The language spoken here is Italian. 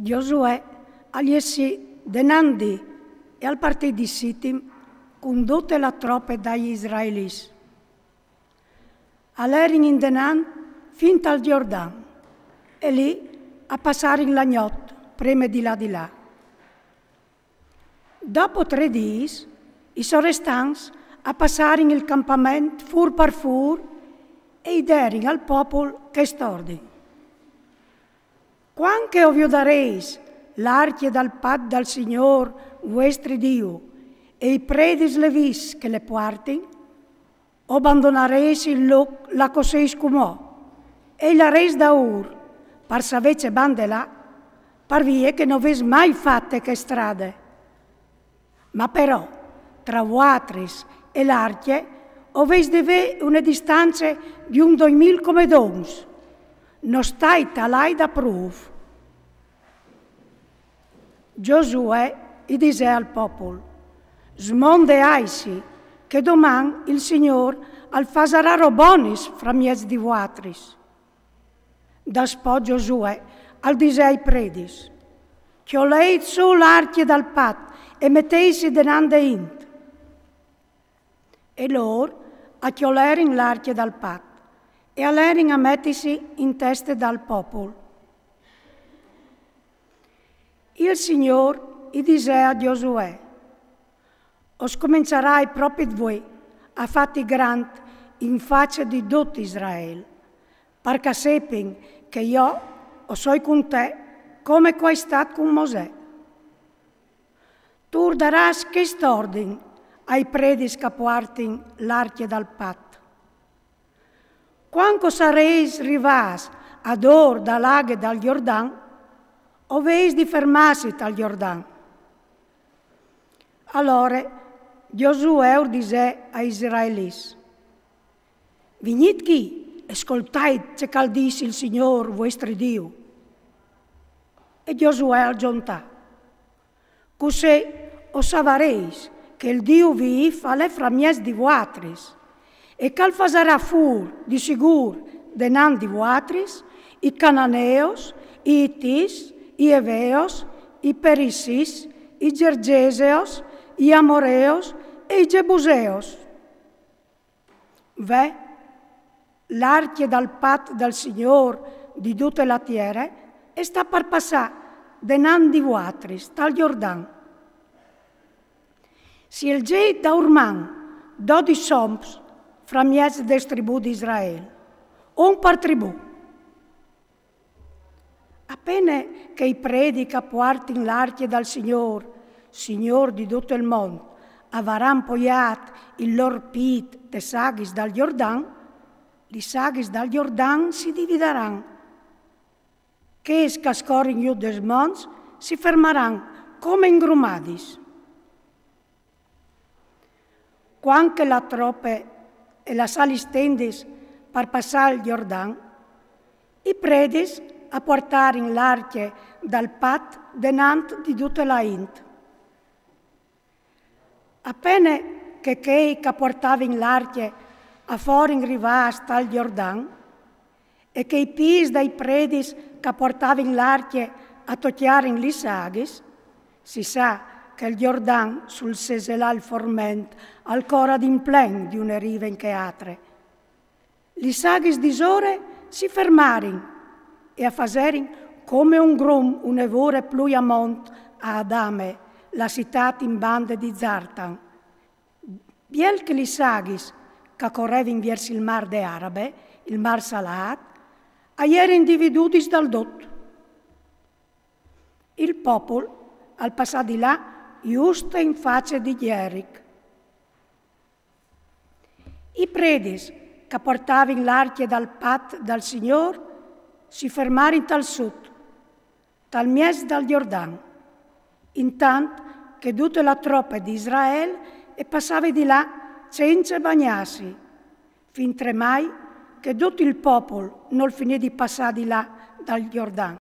Giosuè agli essi denandi e al partito di Sittim condotte la troppe dagli israeliti. All'erin in denan fin al Giordano e lì a passare in lagnot prima di là. Dopo 3 giorni, i sorestans a passare il campamento fur per fur e iderin al popolo che stordi. Quanche ovvio dareis l'archie dal pat dal Signor vostro Dio e i predis levis che le portin, o abbandonareis il loc la coseis comò e la reis da ur, par savece bande là, par vie che non ves mai fatte che strade. Ma però, tra voatris e l'archie, oveis deve una distanza di 2000 come dons. Non stai talai da proof. Giosuè gli disse al popolo: smondeaisi, che doman il Signor al fasarà robonis fra miez di voatris. Daspò Giosuè al disse ai predis: chioleit su l'archie dal pat e metteisi denande int. E loro a chiolerin l'archie dal pat e all'erin a mettisi in teste dal popolo. Il Signor gli disse a Giosuè: os comincerai proprio voi a fatti grand in faccia di tutto Israele, perché sepin che io sono con te come coi stat con Mosè. Tu daras quest'ordine ai predis che portin l'archie dal pat. Quando sareis rivas ad or da laghe dal Giordano, oveis di fermarsi dal Giordano. Allora Giosuè disse ai Israeliti: venite qui, ascoltate ciò che dice il Signore vostro Dio. E Giosuè aggiunta: così osavareis che il Dio vi fa le framies di voatris e che farà fur di sicuro denan di voatris i cananeos, i itis, i eveos, i perissis, i gergeseos, i amoreos e i jebuseos. Ve, l'archie dal pat del Signor di tutte la terra e sta per passare denan di voatris dal Giordano. Si il gei da urman 12 somps fra miez des tribù di Israele, un per tribù. Appena che i predi che portin l'archie dal Signor di tutto il mondo, avranno poiat il loro pit de saghis dal Giordano, i saghis dal Giordano si divideranno. Che scorrin giù des mons si fermeranno come ingrumadis. Quando la troppe e la salistendis per passare il Giordano, i predis a portare l'archie dal pat denant di tutta la int. Appena che portavano l'archie a fuori in rivas dal Giordano e che i pis dai predis che portavano l'archie a toccare in li saghis, si sa che il Giordano sul seselà il forment ancora d'implen di una riva in che altre. Li saghis di sore si fermarin e a faserin come un grum un'evore plui a mont a Adame, la città in bande di Zartan. Biel che li saghis che correvin verso il mar de Arabe, il mar Salat, aier individuis dal dotto. Il popolo, al passare di là, giusto in faccia di Jeric. I predis che portavano l'archie dal pat dal Signor si fermarono dal sud, dal mies dal Giordano, intanto che tutta la troppa di Israele passava di là senza bagnarsi, fin tremai che tutto il popolo non finì di passare di là dal Giordano.